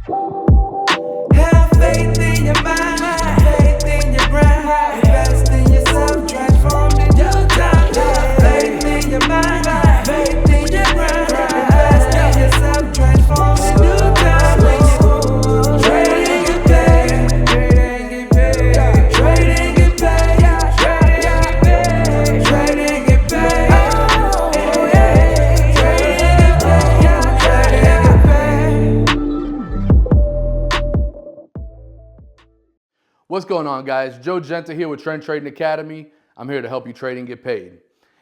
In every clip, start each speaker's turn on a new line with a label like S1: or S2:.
S1: Have faith in your mind, have faith in your grind. Invest in yourself, transform in your time. Have faith in your mind, have faith in your grind. Invest in yourself, transform in your time. When you trade and get paid, trade and get paid, trade and get paid, trade and get paid, trade and get paid. Oh yeah, trade and get paid, trade and get paid.
S2: What's going on, guys? Joe Giunta here with Trend Trading Academy. I'm here to help you trade and get paid.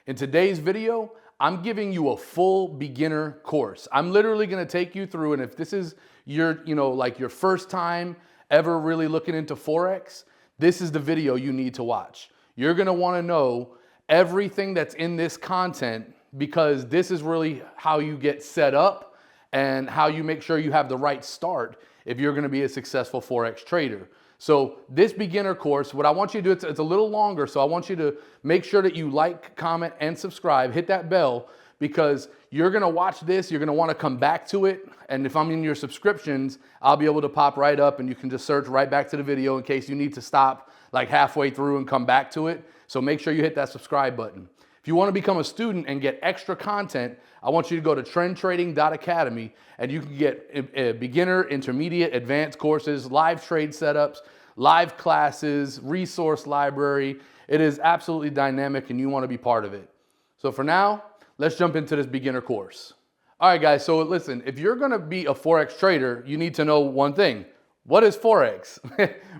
S2: In today's video, I'm giving you a full beginner course. I'm literally going to take you through, and if this is your, like your first time ever really looking into Forex, this is the video you need to watch. You're going to want to know everything that's in this content because this is really how you get set up and how you make sure you have the right start if you're going to be a successful Forex trader. So this beginner course, what I want you to do, it's a little longer, so I want you to make sure that you like, comment, and subscribe. Hit that bell because you're going to watch this. You're going to want to come back to it. And if I'm in your subscriptions, I'll be able to pop right up and you can just search right back to the video in case you need to stop like halfway through and come back to it. So make sure you hit that subscribe button. If you want to become a student and get extra content, I want you to go to trendtrading.academy and you can get beginner, intermediate, advanced courses, live trade setups, live classes, resource library. It is absolutely dynamic and you want to be part of it. So for now, let's jump into this beginner course. All right, guys, so listen, if you're going to be a Forex trader, you need to know one thing. What is Forex,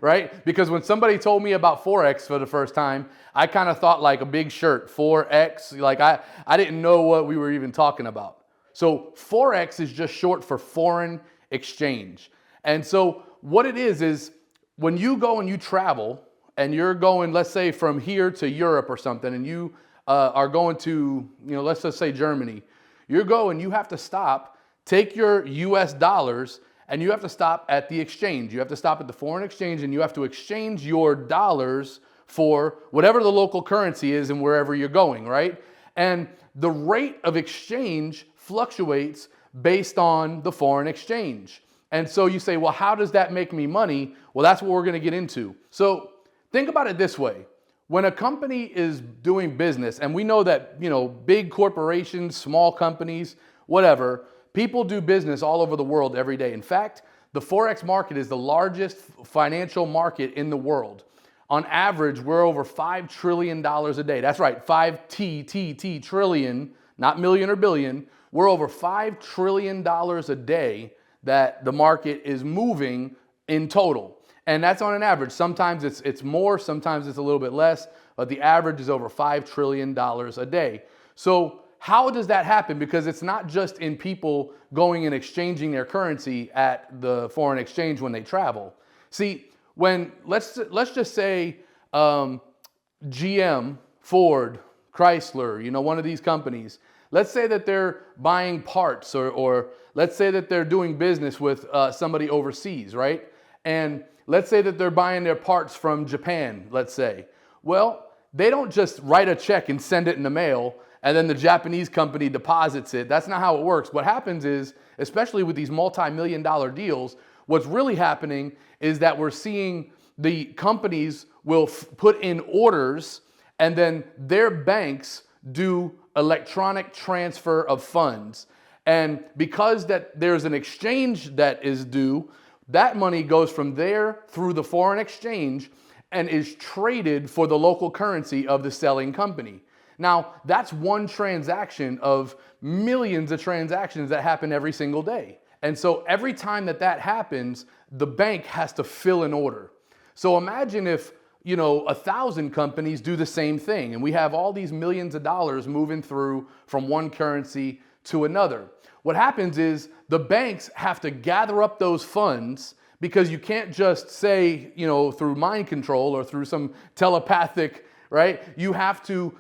S2: right? Because when somebody told me about Forex for the first time, I kind of thought like a big shirt, Forex. Like I didn't know what we were even talking about. So Forex is just short for foreign exchange. And so what it is when you go and you travel and you're going, let's say from here to Europe or something, and you are going to, let's just say Germany, you go and you have to stop, take your US dollars, and you have to stop at the exchange. You have to stop at the foreign exchange and you have to exchange your dollars for whatever the local currency is and wherever you're going, right? And the rate of exchange fluctuates based on the foreign exchange. And so you say, well, how does that make me money? Well, that's what we're going to get into. So think about it this way. When a company is doing business, and we know that, big corporations, small companies, whatever, people do business all over the world every day. In fact, the Forex market is the largest financial market in the world. On average, we're over $5 trillion a day. That's right, 5 trillion, not million or billion. We're over $5 trillion a day that the market is moving in total. And that's on an average. Sometimes it's more, sometimes it's a little bit less, but the average is over $5 trillion a day. So how does that happen? Because it's not just in people going and exchanging their currency at the foreign exchange when they travel. See, when let's just say GM, Ford, Chrysler, one of these companies, let's say that they're buying parts or let's say that they're doing business with somebody overseas, right? And let's say that they're buying their parts from Japan, let's say. Well, they don't just write a check and send it in the mail and then the Japanese company deposits it. That's not how it works. What happens is, especially with these multi-million-dollar deals, what's really happening is that we're seeing the companies will put in orders and then their banks do electronic transfer of funds. And because that there's an exchange that is due, that money goes from there through the foreign exchange and is traded for the local currency of the selling company. Now, that's one transaction of millions of transactions that happen every single day. And so every time that happens, the bank has to fill an order. So imagine if 1,000 companies do the same thing and we have all these millions of dollars moving through from one currency to another. What happens is the banks have to gather up those funds because you can't just say, through mind control or through some telepathic, right? You have to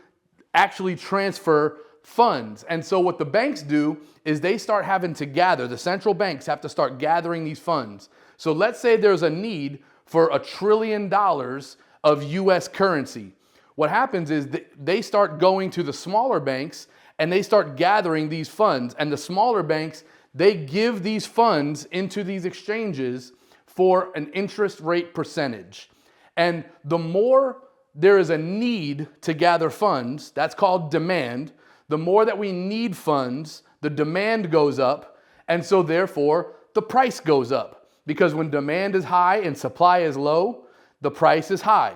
S2: actually transfer funds. And so what the banks do is they start having to gather, the central banks have to start gathering these funds. So let's say there's a need for $1 trillion of US currency. What happens is they start going to the smaller banks and they start gathering these funds, and the smaller banks, they give these funds into these exchanges for an interest rate percentage. And the more there is a need to gather funds, that's called demand. The more that we need funds, the demand goes up, and so therefore the price goes up. Because when demand is high and supply is low, the price is high.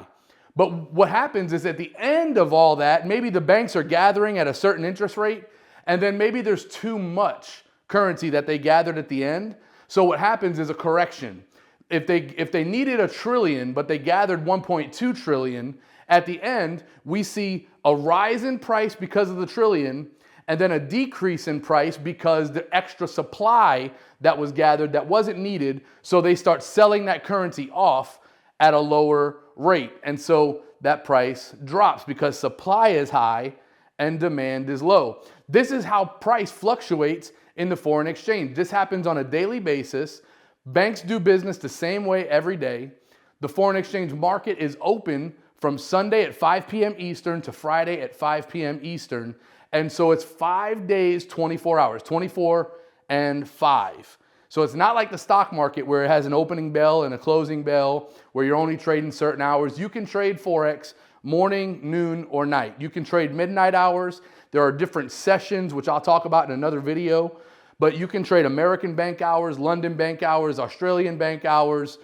S2: But what happens is at the end of all that, maybe the banks are gathering at a certain interest rate, and then maybe there's too much currency that they gathered at the end. So what happens is a correction. If they needed $1 trillion, but they gathered 1.2 trillion, at the end, we see a rise in price because of the trillion, and then a decrease in price because the extra supply that was gathered that wasn't needed, so they start selling that currency off at a lower rate. And so that price drops because supply is high and demand is low. This is how price fluctuates in the foreign exchange. This happens on a daily basis. Banks do business the same way every day. The foreign exchange market is open from Sunday at 5 p.m. Eastern to Friday at 5 p.m. Eastern. And so it's 5 days, 24 hours, 24 and 5. So it's not like the stock market where it has an opening bell and a closing bell where you're only trading certain hours. You can trade Forex morning, noon, or night. You can trade midnight hours. There are different sessions, which I'll talk about in another video. But you can trade American bank hours, London bank hours, Australian bank hours,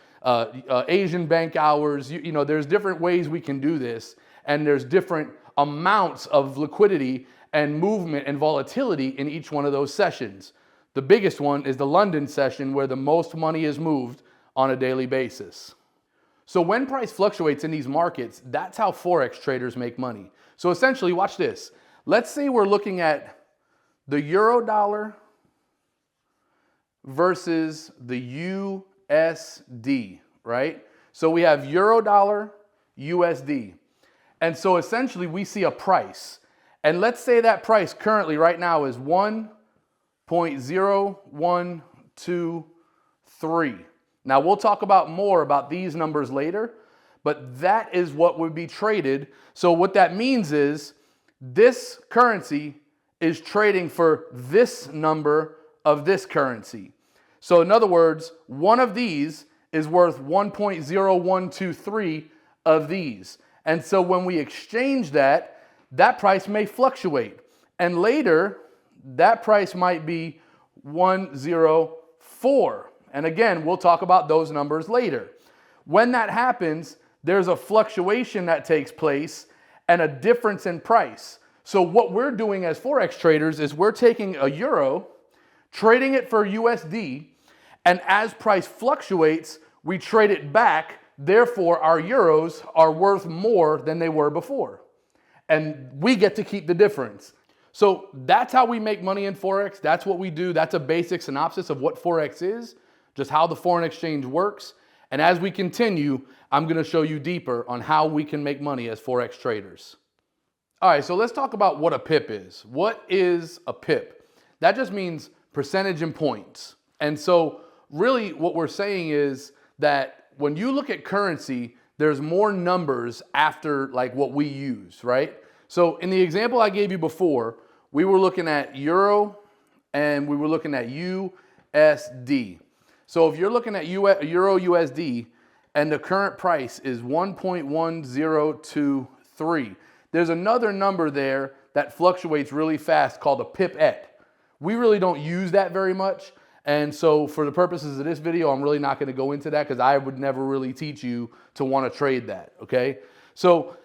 S2: Asian bank hours. You know, there's different ways we can do this, and there's different amounts of liquidity and movement and volatility in each one of those sessions. The biggest one is the London session where the most money is moved on a daily basis. So when price fluctuates in these markets, that's how Forex traders make money. So essentially, watch this. Let's say we're looking at the euro dollar versus the USD, right? So we have euro dollar, USD. And so essentially we see a price. And let's say that price currently right now is 1.0123. Now we'll talk about more about these numbers later, but that is what would be traded. So what that means is this currency is trading for this number of this currency. So in other words, one of these is worth 1.0123 of these. And so when we exchange that, that price may fluctuate. And later, that price might be 104. And again, we'll talk about those numbers later. When that happens, there's a fluctuation that takes place and a difference in price. So what we're doing as Forex traders is we're taking a euro, trading it for USD, and as price fluctuates, we trade it back. Therefore, our euros are worth more than they were before. And we get to keep the difference. So that's how we make money in Forex. That's what we do. That's a basic synopsis of what Forex is, just how the foreign exchange works. And as we continue, I'm going to show you deeper on how we can make money as Forex traders. All right, so let's talk about what a pip is. What is a pip? That just means percentage in points. And so really what we're saying is that when you look at currency, there's more numbers after like what we use, right? So in the example I gave you before, we were looking at euro and we were looking at USD. So if you're looking at euro USD and the current price is 1.1023, there's another number there that fluctuates really fast called a pip. We really don't use that very much. And so for the purposes of this video, I'm really not going to go into that because I would never really teach you to want to trade that, okay? So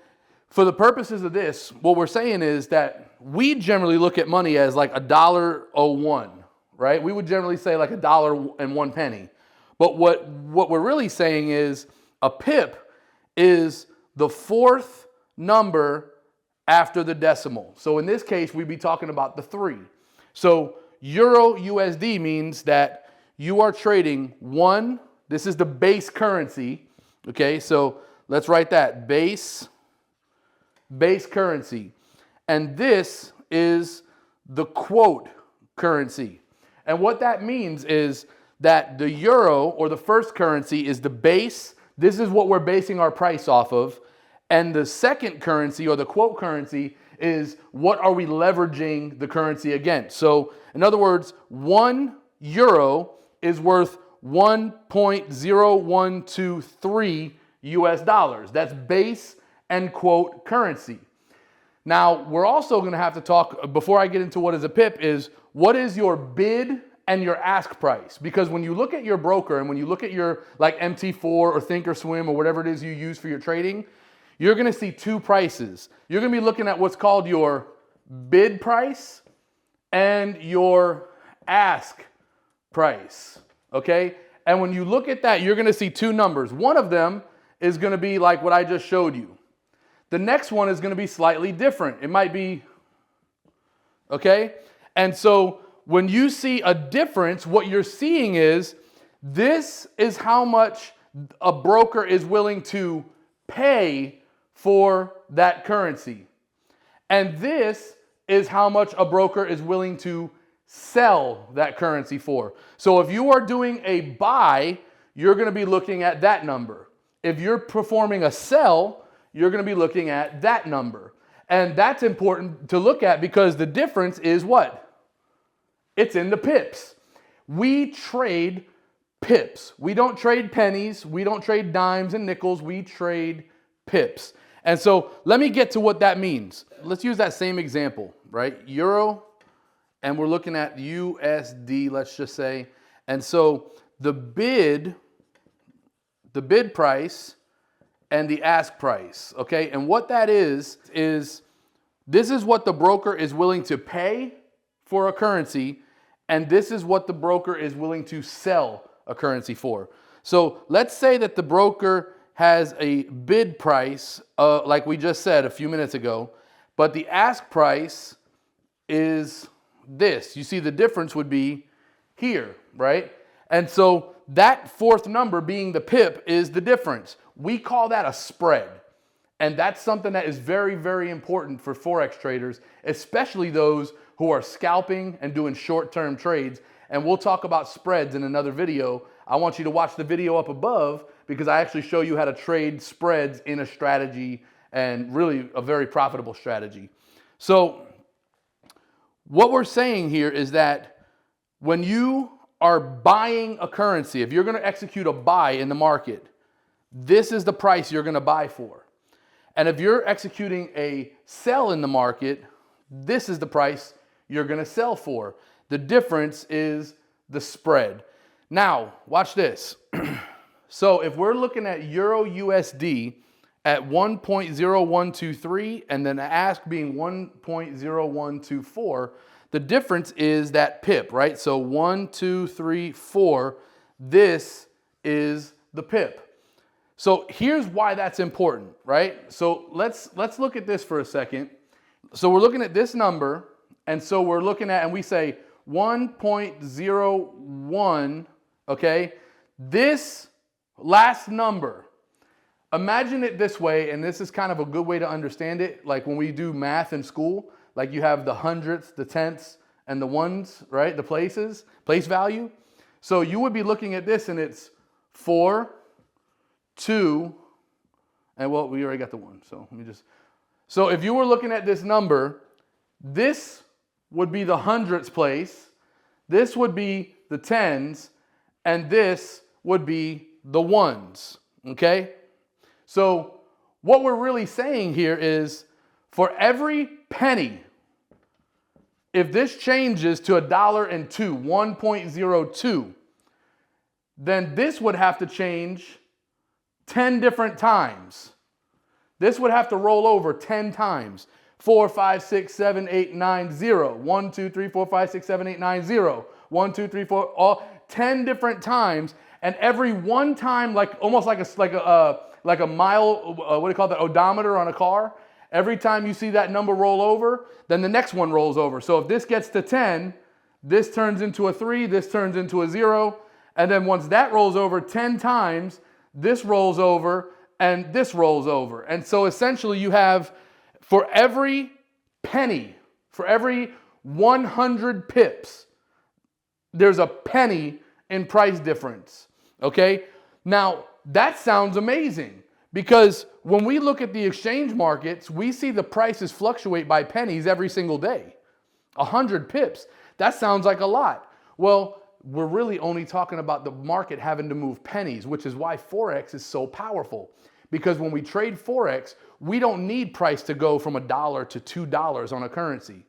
S2: for the purposes of this, what we're saying is that we generally look at money as like $1.01, right? We would generally say like $1.01. But what we're really saying is a pip is the fourth number after the decimal. So in this case, we'd be talking about the 3. So euro USD means that you are trading one, this is the base currency, okay? So let's write that, base currency. And this is the quote currency. And what that means is that the euro, or the first currency, is the base. This is what we're basing our price off of. And the second currency, or the quote currency, is what are we leveraging the currency against. So in other words, one euro is worth 1.0123 US dollars. That's base and quote currency. Now, we're also going to have to talk, before I get into what is a pip, is what is your bid and your ask price? Because when you look at your broker and when you look at your like MT4 or Thinkorswim or whatever it is you use for your trading, you're going to see two prices. You're going to be looking at what's called your bid price and your ask price, okay? And when you look at that, you're going to see two numbers. One of them is going to be like what I just showed you. The next one is going to be slightly different. It might be, okay? And so when you see a difference, what you're seeing is this is how much a broker is willing to pay for that currency. And this is how much a broker is willing to sell that currency for. So if you are doing a buy, you're going to be looking at that number. If you're performing a sell, you're going to be looking at that number. And that's important to look at because the difference is what? It's in the pips. We trade pips. We don't trade pennies. We don't trade dimes and nickels. We trade pips. And so let me get to what that means. Let's use that same example, right? Euro, and we're looking at USD, let's just say. And so the bid price and the ask price, okay? And what that is this is what the broker is willing to pay for a currency, and this is what the broker is willing to sell a currency for. So let's say that the broker has a bid price, like we just said a few minutes ago, but the ask price is this. You see the difference would be here, right? And so that fourth number being the pip is the difference. We call that a spread. And that's something that is very, very important for Forex traders, especially those who are scalping and doing short-term trades. And we'll talk about spreads in another video. I want you to watch the video up above because I actually show you how to trade spreads in a strategy and really a very profitable strategy. So what we're saying here is that when you are buying a currency, if you're going to execute a buy in the market, this is the price you're going to buy for. And if you're executing a sell in the market, this is the price you're going to sell for. The difference is the spread. Now, watch this. So if we're looking at Euro USD at 1.0123 and then the ask being 1.0124, the difference is that pip, right? So 1, 2, 3, 4, this is the pip. So here's why that's important, right? So let's look at this for a second. So we're looking at this number, and so we're looking at, and we say 1.01, okay? This last number, imagine it this way, and this is kind of a good way to understand it, like when we do math in school, like you have the hundredths, the tenths, and the ones, right? The place value. So you would be looking at this and it's 4, 2, and well, we already got the 1. So let me just, so if you were looking at this number, this would be the hundredths place, this would be the tens, and this would be the ones, okay? So what we're really saying here is for every penny, if this changes to $1.02, 1.02, then this would have to change 10 different times. This would have to roll over 10 times. 4, 5, 6, 7, 8, 9, 0. 1, 2, 3, 4, 5, 6, 7, 8, 9, 0. 1, 2, 3, 4, all 10 different times. And every one time, like almost like a mile, what do you call that, odometer on a car? Every time you see that number roll over, then the next one rolls over. So if this gets to 10, this turns into a 3, this turns into a 0. And then once that rolls over 10 times, this rolls over and this rolls over. And so essentially you have, for every penny, for every 100 pips, there's a penny in price difference, okay? Now, that sounds amazing because when we look at the exchange markets, we see the prices fluctuate by pennies every single day. 100 pips, that sounds like a lot. Well, we're really only talking about the market having to move pennies, which is why Forex is so powerful. Because when we trade Forex, we don't need price to go from $1 to $2 on a currency.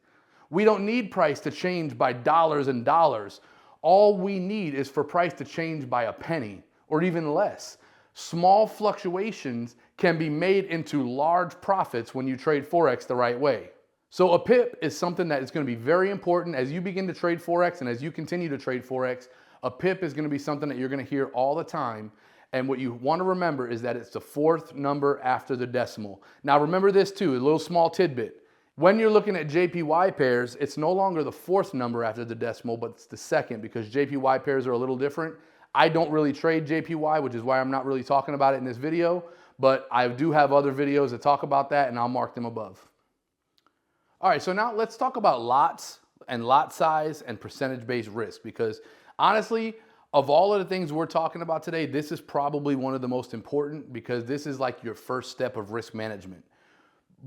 S2: We don't need price to change by dollars and dollars. All we need is for price to change by a penny or even less. Small fluctuations can be made into large profits when you trade Forex the right way. So a pip is something that is going to be very important as you begin to trade Forex, and as you continue to trade Forex, a pip is going to be something that you're going to hear all the time. And what you want to remember is that it's the fourth number after the decimal. Now remember this too, a little small tidbit. When you're looking at JPY pairs, it's no longer the fourth number after the decimal, but it's the second, because JPY pairs are a little different. I don't really trade JPY, which is why I'm not really talking about it in this video, but I do have other videos that talk about that, and I'll mark them above. All right, so now let's talk about lots and lot size and percentage-based risk, because honestly, of all of the things we're talking about today, this is probably one of the most important, because this is like your first step of risk management.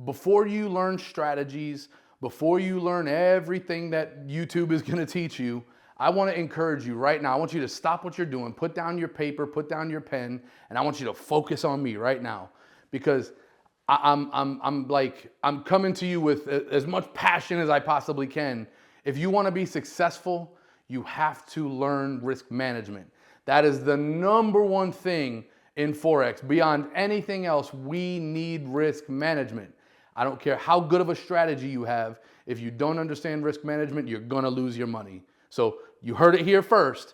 S2: Before you learn strategies, before you learn everything that YouTube is going to teach you, I want to encourage you right now. I want you to stop what you're doing, put down your paper, put down your pen, and I want you to focus on me right now, because I'm coming to you with as much passion as I possibly can. If you want to be successful, you have to learn risk management. That is the number one thing in Forex. Beyond anything else, we need risk management. I don't care how good of a strategy you have. If you don't understand risk management, you're going to lose your money. So you heard it here first.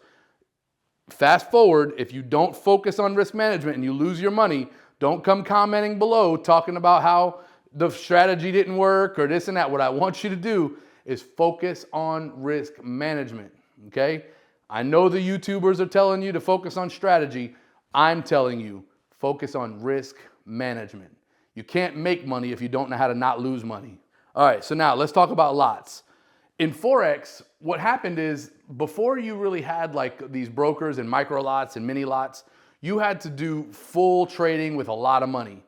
S2: Fast forward, if you don't focus on risk management and you lose your money, don't come commenting below talking about how the strategy didn't work or this and that. What I want you to do is focus on risk management. Okay? I know the YouTubers are telling you to focus on strategy. I'm telling you, focus on risk management. You can't make money if you don't know how to not lose money. All right, so now let's talk about lots. In Forex, what happened is before you really had like these brokers and micro lots and mini lots, you had to do full trading with a lot of money.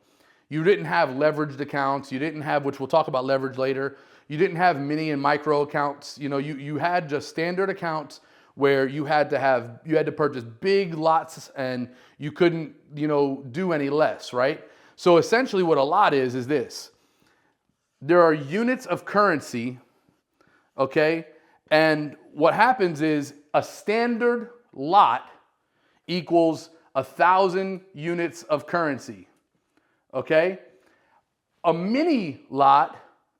S2: You didn't have leveraged accounts. You didn't have, which we'll talk about leverage later. You didn't have mini and micro accounts. You know, you had just standard accounts where you had to purchase big lots and you couldn't, do any less, right? So essentially what a lot is this. There are units of currency, okay? And what happens is a standard lot equals 1,000 units of currency, okay? A mini lot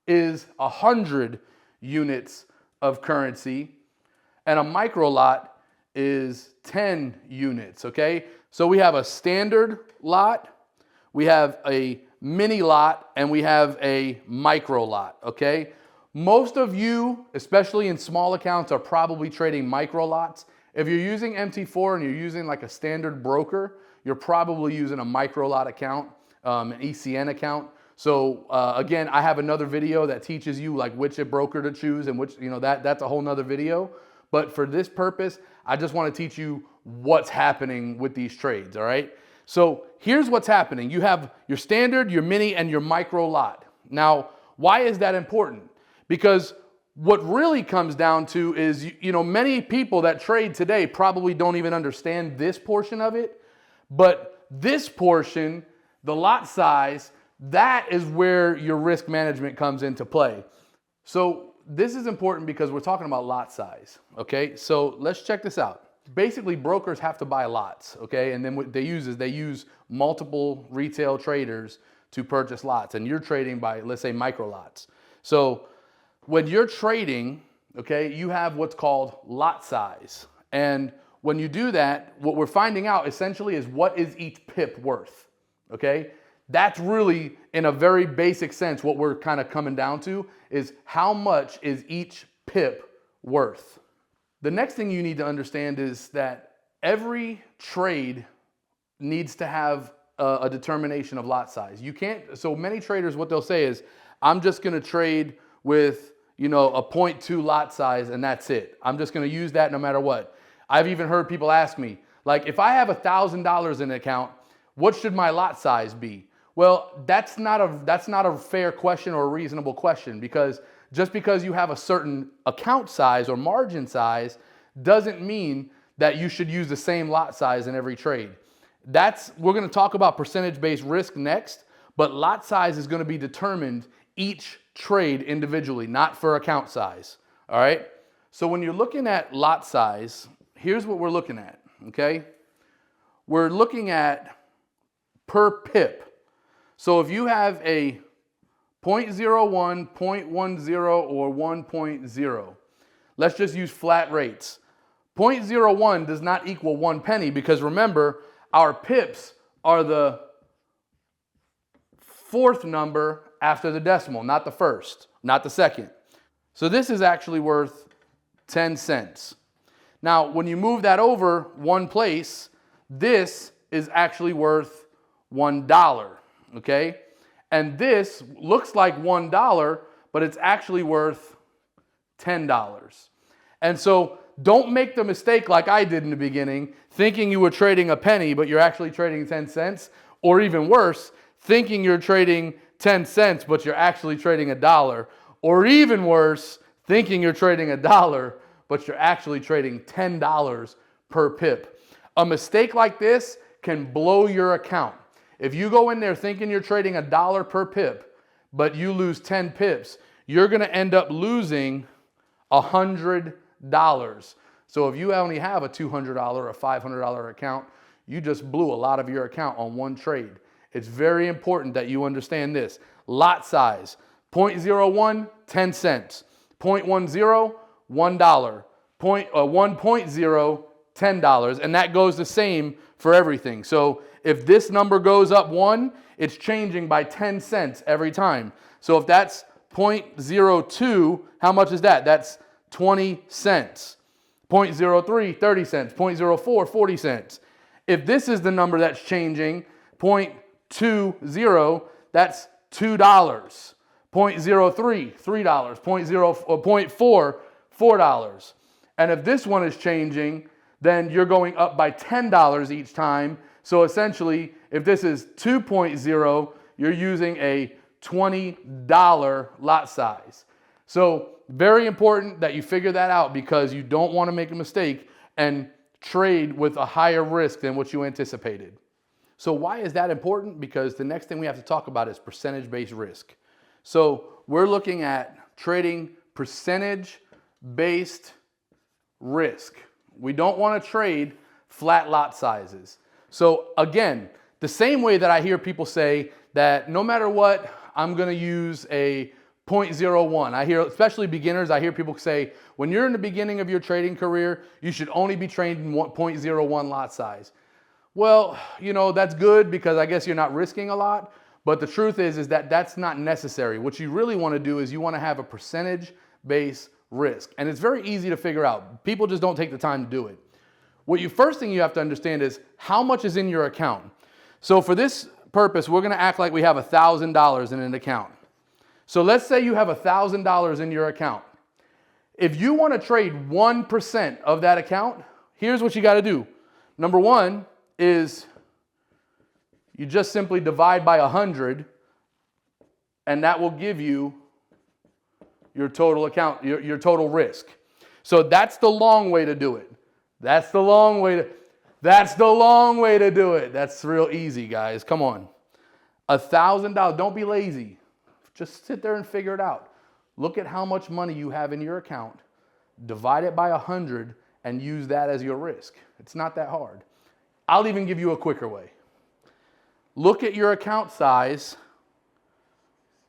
S2: is 100 units of currency, and a micro lot is 10 units, okay? So we have a standard lot, we have a mini lot, and we have a micro lot, okay? Most of you, especially in small accounts, are probably trading micro lots. If you're using MT4 and you're using like a standard broker, you're probably using a micro lot account, an ECN account. So again, I have another video that teaches you like which broker to choose and which, that's a whole nother video. But for this purpose, I just want to teach you what's happening with these trades, all right? So here's what's happening. You have your standard, your mini, and your micro lot. Now, why is that important? Because what really comes down to is, many people that trade today probably don't even understand this portion of it. But this portion, the lot size, that is where your risk management comes into play. So this is important because we're talking about lot size, okay? So let's check this out. Basically, brokers have to buy lots, okay? And then what they use is they use multiple retail traders to purchase lots. And you're trading by, let's say, micro lots. So when you're trading, okay, you have what's called lot size. And when you do that, what we're finding out essentially is what is each pip worth, okay? That's really, in a very basic sense, what we're kind of coming down to is how much is each pip worth. The next thing you need to understand is that every trade needs to have a determination of lot size. You can't, so many traders, what they'll say is, I'm just gonna trade with, a 0.2 lot size and that's it. I'm just gonna use that no matter what. I've even heard people ask me, like, if I have $1,000 in an account, what should my lot size be? Well, that's not a fair question or a reasonable question, because just because you have a certain account size or margin size doesn't mean that you should use the same lot size in every trade. We're going to talk about percentage-based risk next, but lot size is going to be determined each trade individually, not for account size. All right? So when you're looking at lot size, here's what we're looking at, okay? We're looking at per pip. So if you have a 0.01, 0.10, or 1.0, let's just use flat rates. 0.01 does not equal 1 penny because remember, our pips are the fourth number after the decimal, not the first, not the second. So this is actually worth 10 cents. Now, when you move that over one place, this is actually worth $1, okay? And this looks like $1, but it's actually worth $10. And so don't make the mistake like I did in the beginning, thinking you were trading a penny, but you're actually trading 10 cents, or even worse, thinking you're trading 10 cents, but you're actually trading $1, or even worse, thinking you're trading $1, but you're actually trading $10 per pip. A mistake like this can blow your account. If you go in there thinking you're trading $1 per pip, but you lose 10 pips, you're going to end up losing $100. So if you only have a $200 or $500 account, you just blew a lot of your account on one trade. It's very important that you understand this. Lot size, 0.01, 10 cents. 0.10, $1. 1.0, $10. And that goes the same for everything. So if this number goes up 1, it's changing by 10 cents every time. So if that's 0.02, how much is that? That's 20 cents. 0.03, 30 cents. 0.04, 40 cents. If this is the number that's changing, 0.20, that's $2. 0.03, $3. 0.4, $4. And if this one is changing, then you're going up by $10 each time. So essentially, if this is 2.0, you're using a $20 lot size. So very important that you figure that out because you don't want to make a mistake and trade with a higher risk than what you anticipated. So why is that important? Because the next thing we have to talk about is percentage-based risk. So we're looking at trading percentage-based risk. We don't want to trade flat lot sizes. So again, the same way that I hear people say that no matter what, I'm going to use a 0.01. I hear, especially beginners, I hear people say, when you're in the beginning of your trading career, you should only be trading 0.01 lot size. Well, you know, that's good because I guess you're not risking a lot. But the truth is that that's not necessary. What you really want to do is you want to have a percentage-based risk. And it's very easy to figure out. People just don't take the time to do it. First thing you have to understand is how much is in your account. So for this purpose, we're going to act like we have $1,000 in an account. So let's say you have $1,000 in your account. If you want to trade 1% of that account, here's what you got to do. Number one is you just simply divide by 100, and that will give you your total account, your total risk. So that's the long way to do it. That's the long way to do it. That's real easy, guys. Come on. $1,000. Don't be lazy. Just sit there and figure it out. Look at how much money you have in your account. Divide it by 100 and use that as your risk. It's not that hard. I'll even give you a quicker way. Look at your account size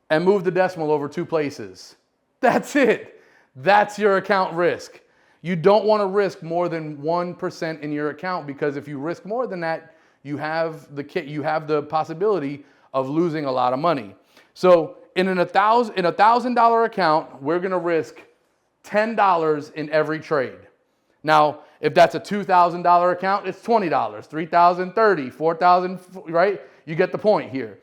S2: and move the decimal over 2 places. That's it. That's your account risk. You don't want to risk more than 1% in your account because if you risk more than that, you have the possibility of losing a lot of money. So in a $1,000 account, we're going to risk $10 in every trade. Now, if that's a $2,000 account, it's $20, $3,000, $30, $4,000, right? You get the point here.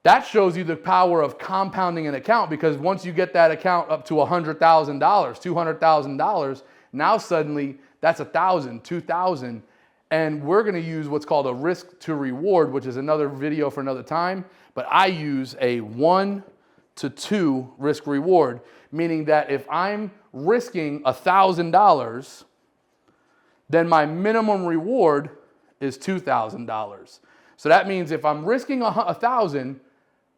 S2: That shows you the power of compounding an account because once you get that account up to $100,000, $200,000, now suddenly that's $1,000, $2,000, and we're going to use what's called a risk to reward, which is another video for another time, but I use a 1 to 2 risk reward, meaning that if I'm risking $1,000, then my minimum reward is $2,000. So that means if I'm risking 1,000,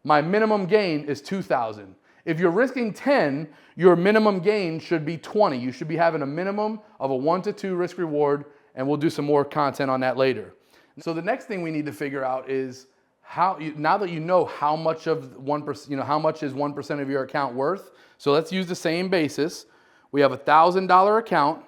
S2: my minimum gain is 2,000. If you're risking 10, your minimum gain should be 20. You should be having a minimum of a 1 to 2 risk reward, and we'll do some more content on that later. So the next thing we need to figure out is now that you know how much of 1%, how much is 1% of your account worth. So let's use the same basis. We have a $1,000 account,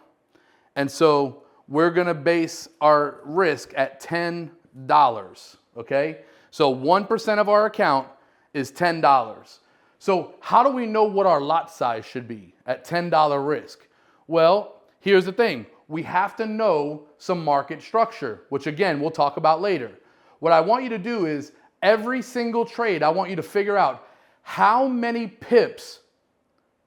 S2: and so we're gonna base our risk at $10, okay? So 1% of our account is $10. So how do we know what our lot size should be at $10 risk? Well, here's the thing. We have to know some market structure, which again, we'll talk about later. What I want you to do is every single trade, I want you to figure out how many pips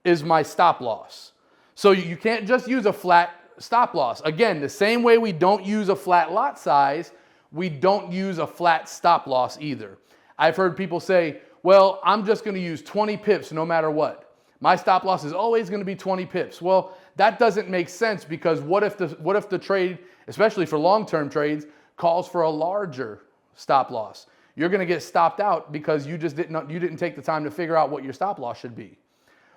S2: is my stop loss. So you can't just use a flat stop loss. Again, the same way we don't use a flat lot size, we don't use a flat stop loss either. I've heard people say, well, I'm just going to use 20 pips no matter what. My stop loss is always going to be 20 pips. Well, that doesn't make sense because what if the trade, especially for long-term trades, calls for a larger stop loss? You're going to get stopped out because you didn't take the time to figure out what your stop loss should be.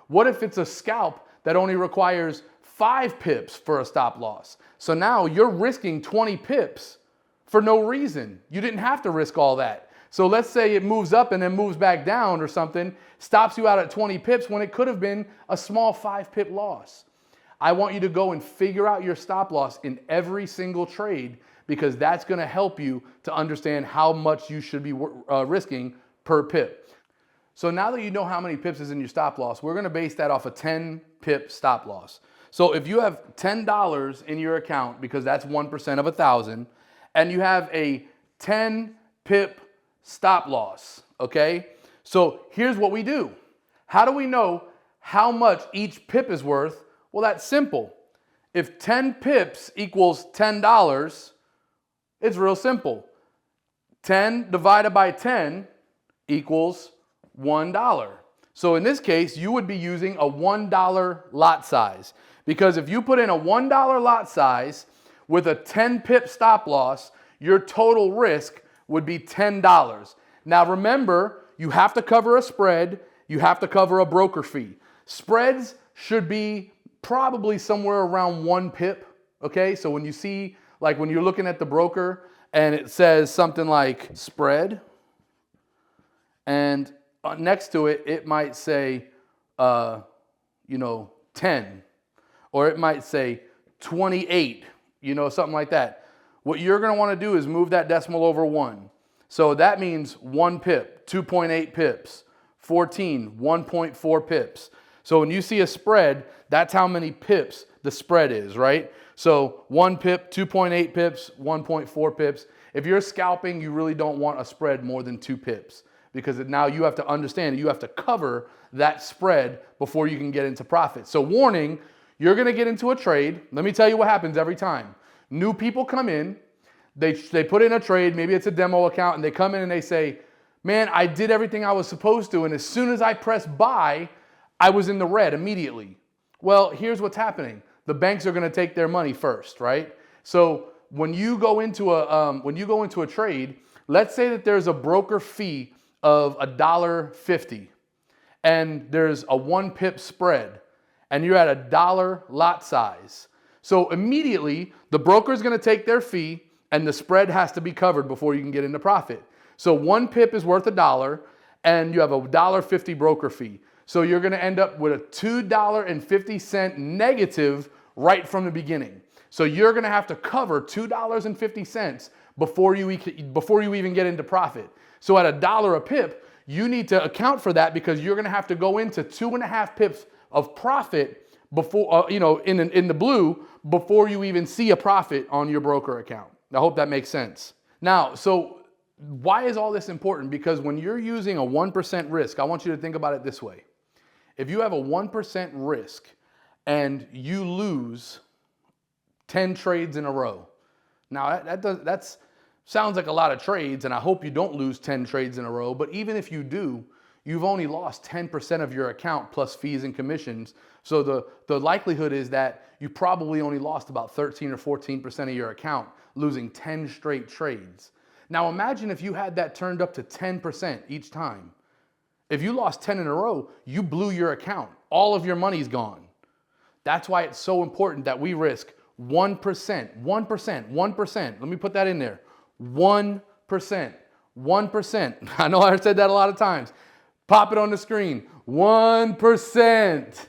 S2: What if it's a scalp that only requires 5 pips for a stop loss? So now you're risking 20 pips for no reason. You didn't have to risk all that. So let's say it moves up and then moves back down or something, stops you out at 20 pips when it could have been a small 5 pip loss. I want you to go and figure out your stop loss in every single trade because that's going to help you to understand how much you should be risking per pip. So now that you know how many pips is in your stop loss, we're going to base that off a 10 pip stop loss. So if you have $10 in your account, because that's 1% of 1,000, and you have a 10 pip stop loss, okay? So here's what we do. How do we know how much each pip is worth? Well, that's simple. If 10 pips equals $10, it's real simple. 10 divided by 10 equals $1. So in this case, you would be using a $1 lot size. Because if you put in a $1 lot size with a 10 pip stop loss, your total risk would be $10. Now remember, you have to cover a spread, you have to cover a broker fee. Spreads should be probably somewhere around 1 pip, okay? So when you see, like when you're looking at the broker and it says something like spread, and next to it, it might say, 10, or it might say 28, something like that. What you're going to want to do is move that decimal over 1. So that means 1 pip, 2.8 pips, 14, 1.4 pips. So when you see a spread, that's how many pips the spread is, right? So 1 pip, 2.8 pips, 1.4 pips. If you're scalping, you really don't want a spread more than 2 pips because now you have to understand you have to cover that spread before you can get into profit. So warning, you're going to get into a trade. Let me tell you what happens every time. New people come in, they put in a trade, maybe it's a demo account, and they come in and they say, man, I did everything I was supposed to, and as soon as I press buy, I was in the red immediately. Well, here's what's happening. The banks are going to take their money first, right? So when you go into a trade, let's say that there's a broker fee of $1.50, and there's a 1 pip spread, and you're at $1 lot size. So immediately, the broker is going to take their fee, and the spread has to be covered before you can get into profit. So 1 pip is worth $1, and you have a $1.50 broker fee. So you're going to end up with a $2.50 negative right from the beginning. So you're going to have to cover $2.50 before you even get into profit. So at $1 a pip, you need to account for that because you're going to have to go into 2.5 pips of profit before, in the blue, before you even see a profit on your broker account. I hope that makes sense. Now, so why is all this important? Because when you're using a 1% risk, I want you to think about it this way. If you have a 1% risk and you lose 10 trades in a row, now that sounds like a lot of trades, and I hope you don't lose 10 trades in a row, but even if you do, you've only lost 10% of your account plus fees and commissions. So the likelihood is that you probably only lost about 13 or 14% of your account, losing 10 straight trades. Now imagine if you had that turned up to 10% each time. If you lost 10 in a row, you blew your account. All of your money's gone. That's why it's so important that we risk 1%, 1%, 1%. Let me put that in there. 1%, 1%. I know I said that a lot of times. Pop it on the screen. 1%.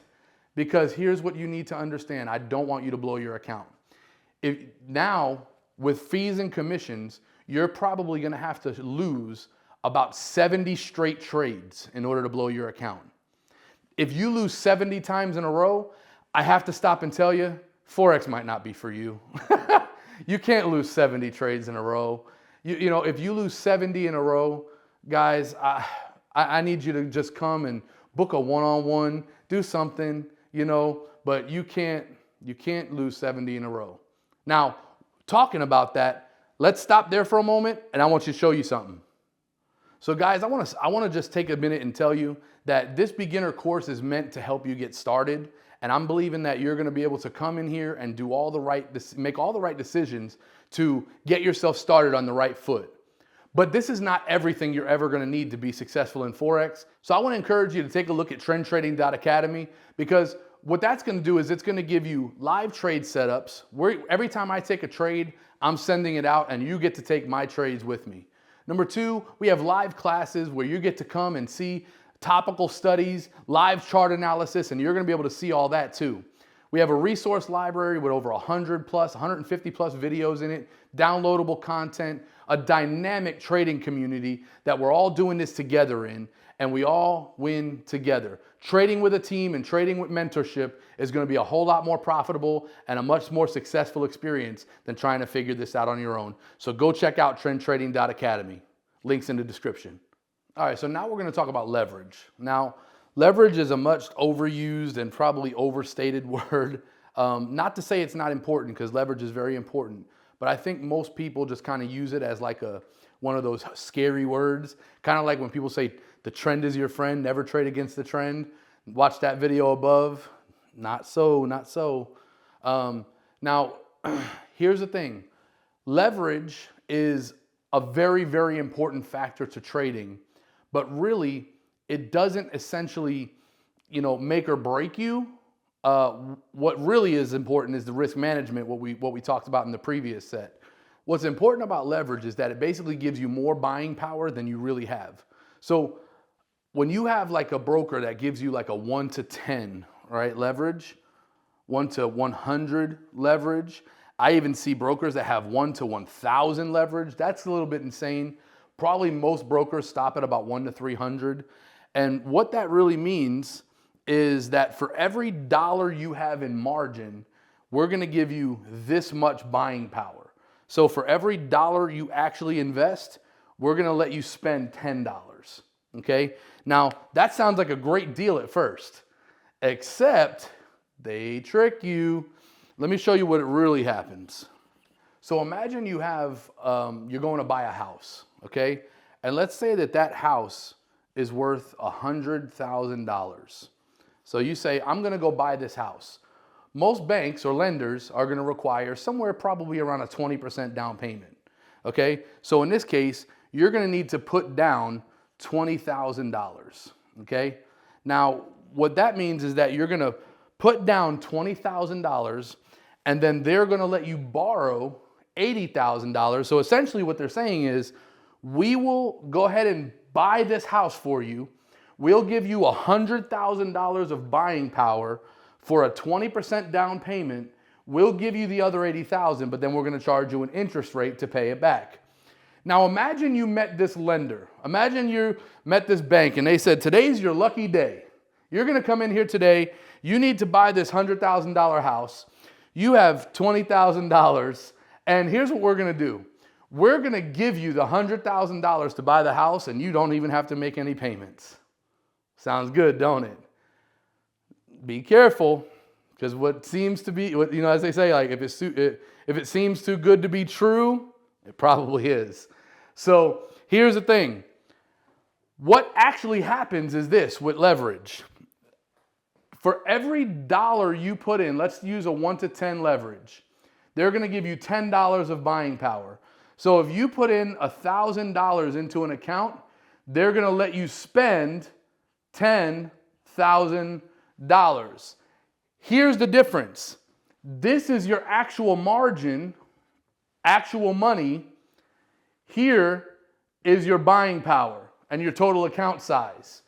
S2: Because here's what you need to understand. I don't want you to blow your account. Now, with fees and commissions, you're probably going to have to lose about 70 straight trades in order to blow your account. If you lose 70 times in a row, I have to stop and tell you, Forex might not be for you. You can't lose 70 trades in a row. You know, if you lose 70 in a row, guys, I need you to just come and book a one-on-one, do something, you know, but you can't lose 70 in a row. Now, talking about that, let's stop there for a moment, and I want you to show you something. So guys, I want to just take a minute and tell you that this beginner course is meant to help you get started. And I'm believing that you're going to be able to come in here and do make all the right decisions to get yourself started on the right foot. But this is not everything you're ever going to need to be successful in Forex. So I want to encourage you to take a look at trendtrading.academy, because what that's going to do is it's going to give you live trade setups where every time I take a trade, I'm sending it out and you get to take my trades with me. Number two, we have live classes where you get to come and see topical studies, live chart analysis, and you're going to be able to see all that too. We have a resource library with over 100 plus, 150 plus videos in it, downloadable content, a dynamic trading community that we're all doing this together in, and we all win together. Trading with a team and trading with mentorship is going to be a whole lot more profitable and a much more successful experience than trying to figure this out on your own. So go check out trendtrading.academy. Links in the description. All right, so now we're going to talk about leverage. Now, leverage is a much overused and probably overstated word. Not to say it's not important, because leverage is very important, but I think most people just kind of use it as like one of those scary words. Kind of like when people say the trend is your friend, never trade against the trend. Watch that video above. Not so, not so. Now, here's the thing. Leverage is a very, very important factor to trading. But really, it doesn't essentially, make or break you. What really is important is the risk management, what we talked about in the previous set. What's important about leverage is that it basically gives you more buying power than you really have. So when you have like a broker that gives you like a 1 to 10, right, leverage, 1 to 100 leverage, I even see brokers that have 1 to 1,000 leverage. That's a little bit insane. Probably most brokers stop at about 1 to 300. And what that really means is that for every dollar you have in margin, we're going to give you this much buying power. So for every dollar you actually invest, we're going to let you spend $10. Okay? Now, that sounds like a great deal at first, except they trick you. Let me show you what it really happens. So imagine you have, you're going to buy a house. Okay, and let's say that house is worth $100,000. So you say, I'm going to go buy this house. Most banks or lenders are going to require somewhere probably around a 20% down payment. Okay, so in this case, you're going to need to put down $20,000. Okay, now what that means is that you're going to put down $20,000, and then they're going to let you borrow $80,000. So essentially what they're saying is, we will go ahead and buy this house for you. We'll give you $100,000 of buying power for a 20% down payment. We'll give you the other $80,000, but then we're going to charge you an interest rate to pay it back. Now imagine you met this lender. Imagine you met this bank and they said, today's your lucky day. You're going to come in here today. You need to buy this $100,000 house. You have $20,000. And here's what we're going to do. We're going to give you the $100,000 to buy the house, and you don't even have to make any payments. Sounds good, don't it? Be careful, because what seems to be, as they say, like if it seems too good to be true, it probably is. So here's the thing. What actually happens is this with leverage. For every dollar you put in, let's use a 1 to 10 leverage. They're going to give you $10 of buying power. So if you put in $1,000 into an account, they're going to let you spend $10,000. Here's the difference. This is your actual margin, actual money. Here is your buying power and your total account size.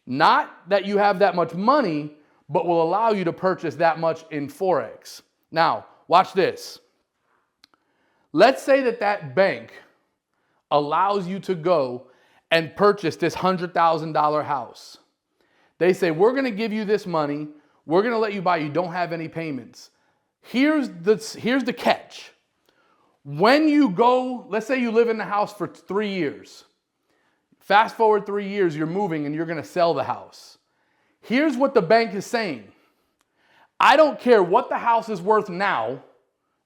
S2: Not that you have that much money, but will allow you to purchase that much in Forex. Now, watch this. Let's say that that bank allows you to go and purchase this $100,000 house. They say, we're going to give you this money. We're going to let you buy. You don't have any payments. Here's the catch. When you go, let's say you live in the house for 3 years. Fast forward 3 years, you're moving and you're going to sell the house. Here's what the bank is saying. I don't care what the house is worth now.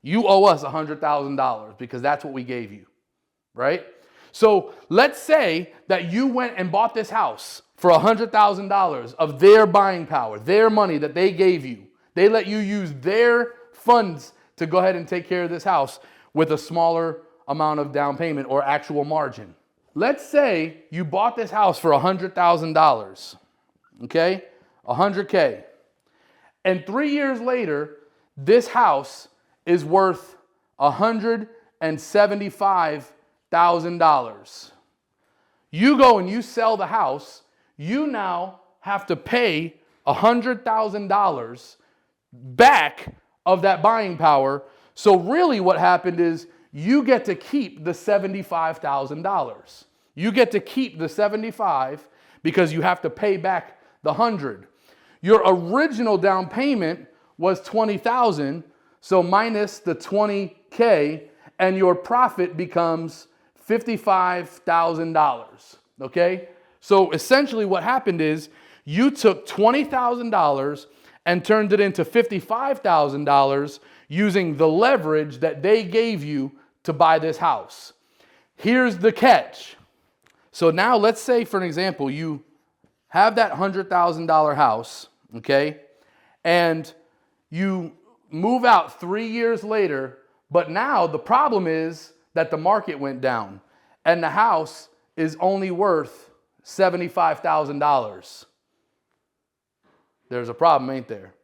S2: You owe us $100,000 because that's what we gave you, right? So let's say that you went and bought this house for $100,000 of their buying power, their money that they gave you. They let you use their funds to go ahead and take care of this house with a smaller amount of down payment or actual margin. Let's say you bought this house for $100,000, okay? 100K. And 3 years later, this house is worth $175,000. You go and you sell the house, you now have to pay $100,000 back of that buying power. So really what happened is you get to keep the $75,000. You get to keep the 75 because you have to pay back the 100. Your original down payment was 20,000, so minus the 20K, and your profit becomes $55,000. Okay? So essentially what happened is you took $20,000 and turned it into $55,000 using the leverage that they gave you to buy this house. Here's the catch. So now let's say, for an example, you have that $100,000 house, okay, and you move out 3 years later, but now the problem is that the market went down and the house is only worth $75,000. There's a problem, ain't there?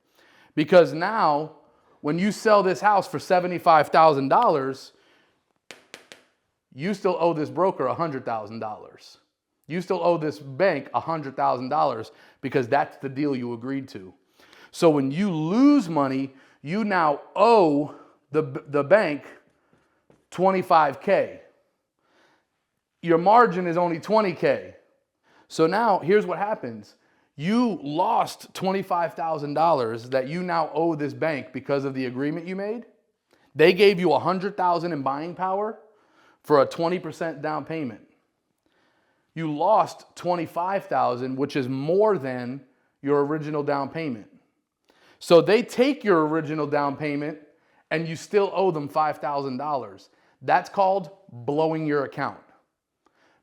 S2: Because now, when you sell this house for $75,000, you still owe this broker $100,000. You still owe this bank $100,000 because that's the deal you agreed to. So when you lose money, you now owe the bank $25K. Your margin is only $20K. So now here's what happens. You lost $25,000 that you now owe this bank because of the agreement you made. They gave you $100,000 in buying power for a 20% down payment. You lost $25,000, which is more than your original down payment. So they take your original down payment and you still owe them $5,000. That's called blowing your account.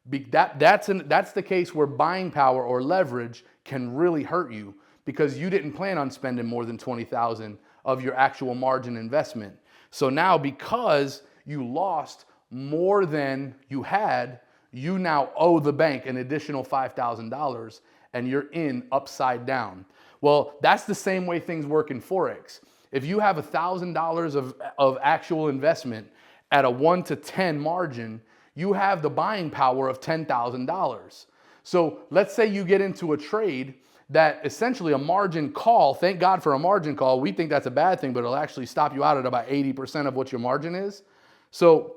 S2: That's the case where buying power or leverage can really hurt you because you didn't plan on spending more than $20,000 of your actual margin investment. So now because you lost more than you had, you now owe the bank an additional $5,000 and you're in upside down. Well, that's the same way things work in Forex. If you have $1,000 of actual investment at a 1 to 10 margin, you have the buying power of $10,000. So let's say you get into a trade that essentially a margin call, thank God for a margin call, we think that's a bad thing, but it'll actually stop you out at about 80% of what your margin is. So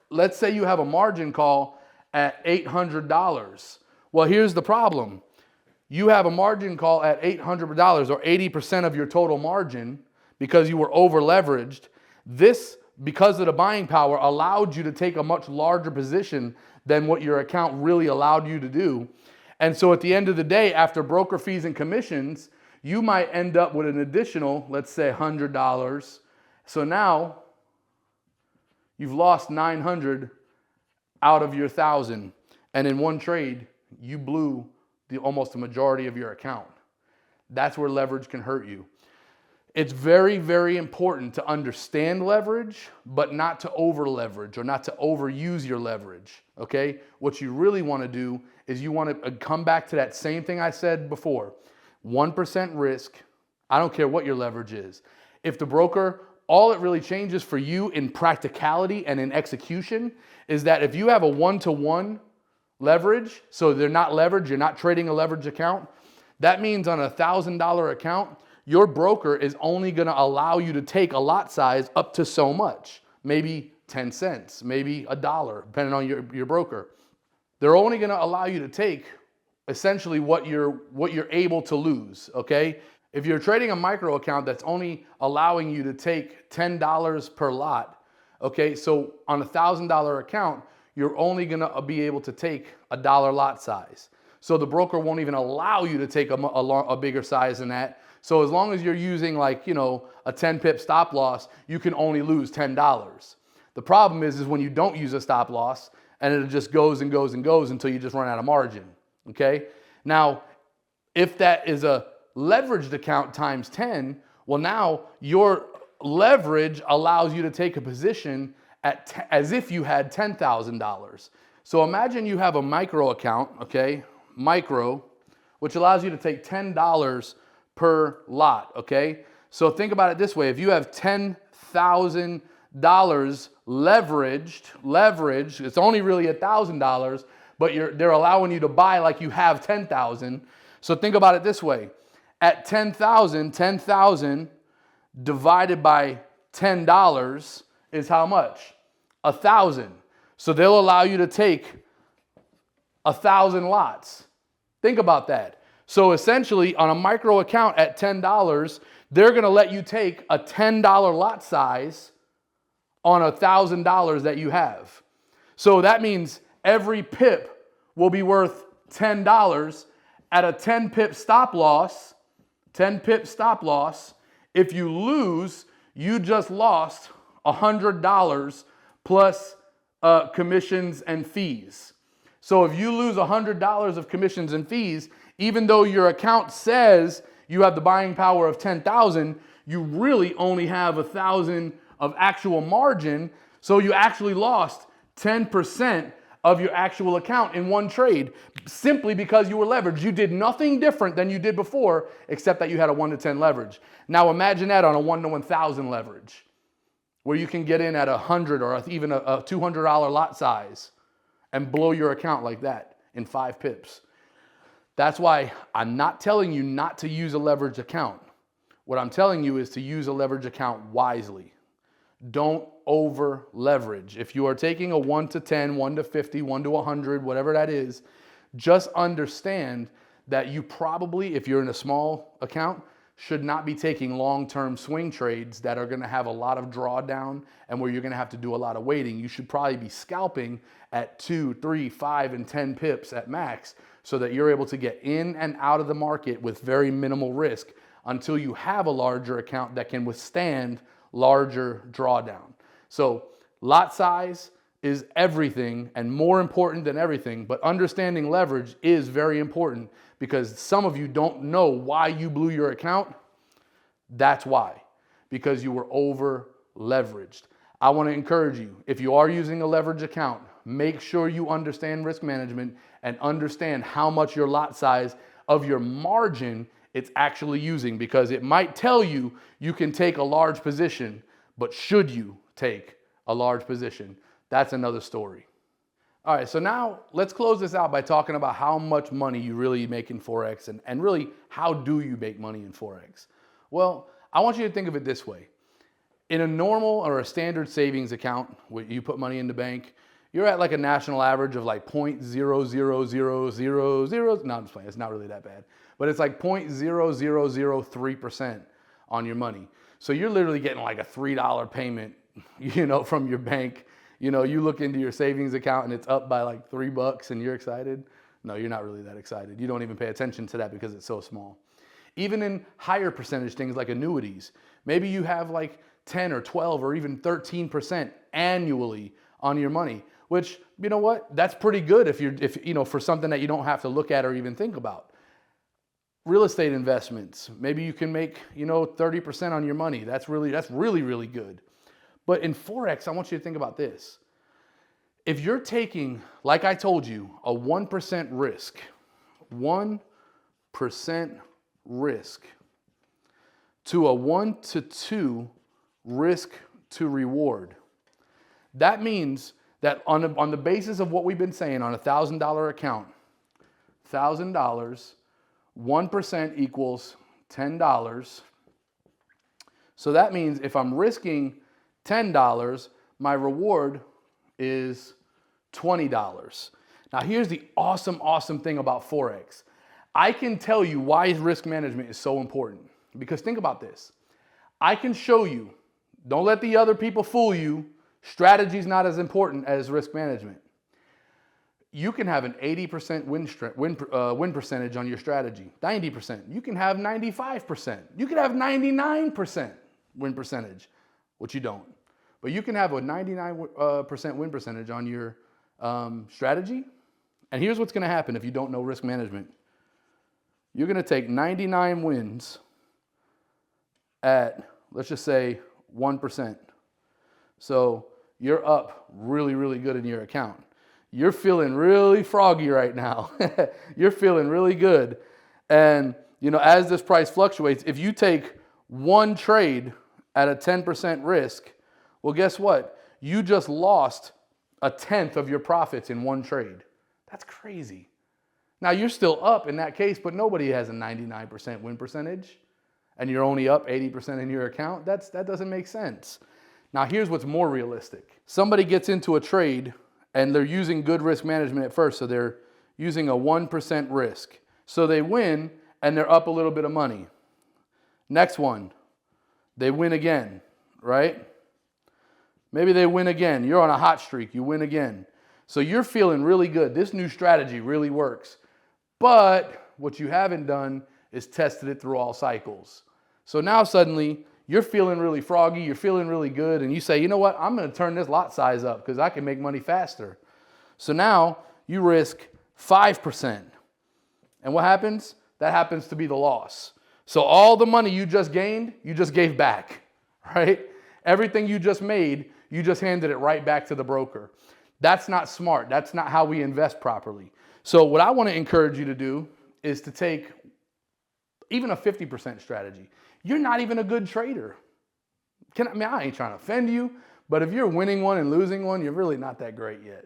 S2: let's say you have a margin call at $800. Well, here's the problem. You have a margin call at $800 or 80% of your total margin because you were over leveraged. This, because of the buying power, allowed you to take a much larger position than what your account really allowed you to do. And so at the end of the day, after broker fees and commissions, you might end up with an additional, let's say $100. So now you've lost $900 out of your $1,000. And in one trade, you blew almost the majority of your account. that's where leverage can hurt you. It's very, very important to understand leverage, but not to over leverage or not to overuse your leverage, okay? What you really want to do is you want to come back to that same thing I said before. 1% risk. I don't care what your leverage is. If the broker, all it really changes for you in practicality and in execution is that if you have a 1-to-1 leverage, so they're not leveraged, you're not trading a leverage account, that means on a $1,000 account, your broker is only going to allow you to take a lot size up to so much, maybe 10 cents, maybe $1, depending on your broker. They're only going to allow you to take essentially what you're able to lose, okay? If you're trading a micro account that's only allowing you to take $10 per lot, okay, so on a $1,000 account, you're only going to be able to take $1 lot size. So the broker won't even allow you to take a bigger size than that. So as long as you're using like, a 10 pip stop loss, you can only lose $10. The problem is when you don't use a stop loss and it just goes and goes and goes until you just run out of margin, okay? Now, if that is a leveraged account times 10, well now your leverage allows you to take a position as if you had $10,000. So imagine you have a micro account, okay? Micro, which allows you to take $10 per lot, okay? So think about it this way. If you have $10,000 leveraged, it's only really $1,000, but they're allowing you to buy like you have 10,000. So think about it this way. At 10,000 divided by $10 is how much? 1,000. So they'll allow you to take 1,000 lots. Think about that. So essentially on a micro account at $10, they're going to let you take a $10 lot size on $1,000 that you have. So that means every pip will be worth $10 at a 10 pip stop loss. 10 pip stop loss. If you lose, you just lost $100 plus commissions and fees. So if you lose $100 of commissions and fees, even though your account says you have the buying power of 10,000, you really only have 1,000 of actual margin. So you actually lost 10% of your actual account in one trade simply because you were leveraged. You did nothing different than you did before, except that you had a 1-to-10 leverage. Now imagine that on a 1-to-1,000 leverage, where you can get in at 100 or even a $200 lot size and blow your account like that in 5 pips. That's why I'm not telling you not to use a leveraged account. What I'm telling you is to use a leveraged account wisely. Don't over leverage. If you are taking a 1-to-10, 1-to-50, 1-to-100, whatever that is, just understand that you probably, if you're in a small account, should not be taking long-term swing trades that are going to have a lot of drawdown and where you're going to have to do a lot of waiting. You should probably be scalping at 2, 3, 5, and 10 pips at max so that you're able to get in and out of the market with very minimal risk until you have a larger account that can withstand larger drawdown. So lot size is everything and more important than everything, but understanding leverage is very important because some of you don't know why you blew your account. That's why, because you were over leveraged. I want to encourage you, if you are using a leverage account, make sure you understand risk management and understand how much your lot size of your margin it's actually using, because it might tell you you can take a large position, but should you take a large position? That's another story. All right, so now let's close this out by talking about how much money you really make in Forex and really how do you make money in Forex? Well, I want you to think of it this way. In a normal or a standard savings account where you put money in the bank, you're at like a national average of like 0.00000. No, I'm just playing. It's not really that bad. But it's like 0.0003% on your money. So you're literally getting like a $3 payment, from your bank. You look into your savings account and it's up by like $3 and you're excited. No, you're not really that excited. You don't even pay attention to that because it's so small. Even in higher percentage things like annuities, maybe you have like 10 or 12 or even 13% annually on your money, which, you know what? That's pretty good if for something that you don't have to look at or even think about. real estate investments. Maybe you can make, 30% on your money. That's really, really good. But in Forex, I want you to think about this. If you're taking, like I told you, a 1% risk, 1% risk to a 1 to 2 risk to reward, that means that on the basis of what we've been saying, on a $1,000 account, $1,000, 1% equals $10. So that means if I'm risking $10, my reward is $20. Now here's the awesome thing about Forex. I can tell you why risk management is so important. Because think about this. I can show you, don't let the other people fool you, strategy is not as important as risk management. You can have an 80% win percentage on your strategy, 90%. You can have 95%. You can have 99% win percentage, which you don't. But you can have a 99% win percentage on your strategy. And here's what's going to happen if you don't know risk management. You're going to take 99 wins at, let's just say, 1%. So you're up really, really good in your account. You're feeling really froggy right now. You're feeling really good. And, as this price fluctuates, if you take one trade at a 10% risk, well, guess what? You just lost 1/10 of your profits in one trade. That's crazy. Now, you're still up in that case, but nobody has a 99% win percentage, and you're only up 80% in your account. That doesn't make sense. Now, here's what's more realistic. Somebody gets into a trade, and they're using good risk management at first, so they're using a 1% risk. So they win, and they're up a little bit of money. Next one, they win again, right? Maybe they win again. You're on a hot streak. You win again. So you're feeling really good. This new strategy really works. But what you haven't done is tested it through all cycles. So now suddenly you're feeling really froggy. You're feeling really good. And you say, you know what? I'm going to turn this lot size up because I can make money faster. So now you risk 5%. And what happens? That happens to be the loss. So all the money you just gained, you just gave back, right? Everything you just made, you just handed it right back to the broker. That's not smart. That's not how we invest properly. So what I want to encourage you to do is to take even a 50% strategy. You're not even a good trader. I ain't trying to offend you, but if you're winning one and losing one, you're really not that great yet.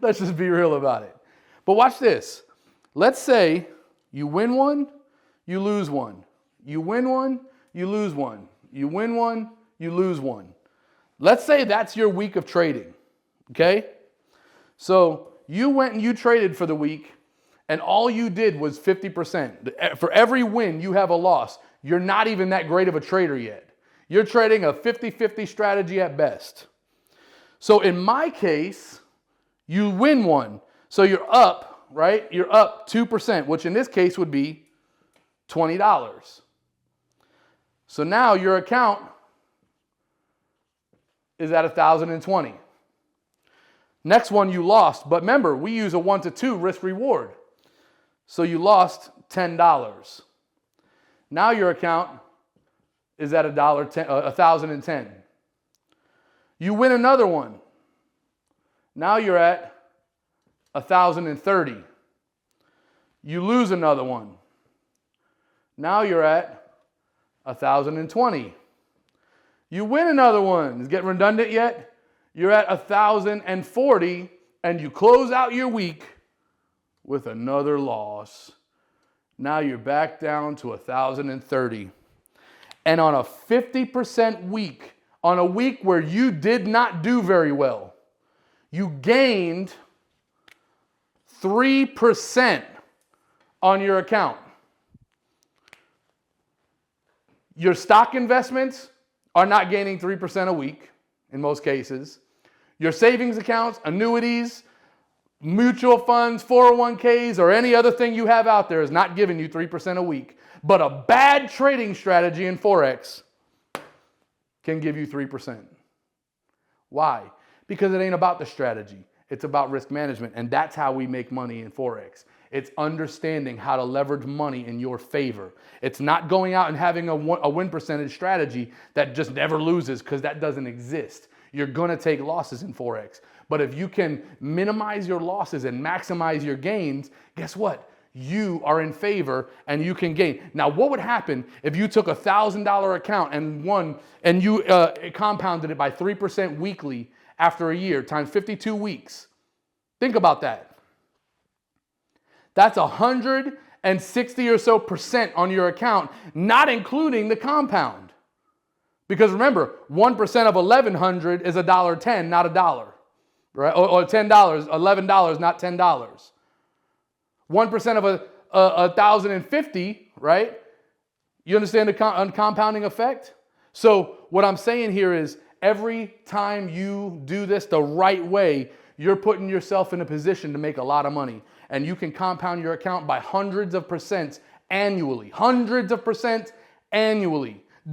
S2: Let's just be real about it. But watch this. Let's say you win one, you lose one. You win one, you lose one. You win one, you lose one. Let's say that's your week of trading, okay? So you went and you traded for the week, and all you did was 50%. For every win, you have a loss. You're not even that great of a trader yet. You're trading a 50-50 strategy at best. So in my case, you win one. So you're up, right? You're up 2%, which in this case would be $20. So now your account is at 1,020. Next one you lost, but remember, we use a 1 to 2 risk reward. So you lost $10. Now your account is at 1,010. You win another one. Now you're at 1,030. You lose another one. Now you're at 1,020. You win another one. Is it getting redundant yet? You're at 1,040, and you close out your week with another loss. Now you're back down to 1,030. And on a 50% week, on a week where you did not do very well, you gained 3% on your account. Your stock investments are not gaining 3% a week in most cases. Your savings accounts, annuities, mutual funds, 401ks, or any other thing you have out there is not giving you 3% a week. But a bad trading strategy in Forex can give you 3%. Why? Because it ain't about the strategy. It's about risk management. And that's how we make money in Forex. It's understanding how to leverage money in your favor. It's not going out and having a win percentage strategy that just never loses, because that doesn't exist. You're gonna take losses in Forex. But if you can minimize your losses and maximize your gains, guess what? You are in favor and you can gain. Now, what would happen if you took a $1,000 account and you compounded it by 3% weekly after a year times 52 weeks? Think about that. That's 160 or so percent on your account, not including the compound. Because remember, 1% of 1,100 is $1.10, not $1, right? Or $10, $11, not $10. 1% of 1,050, right? You understand the compounding effect? So what I'm saying here is, every time you do this the right way, you're putting yourself in a position to make a lot of money. And you can compound your account by hundreds of percent annually,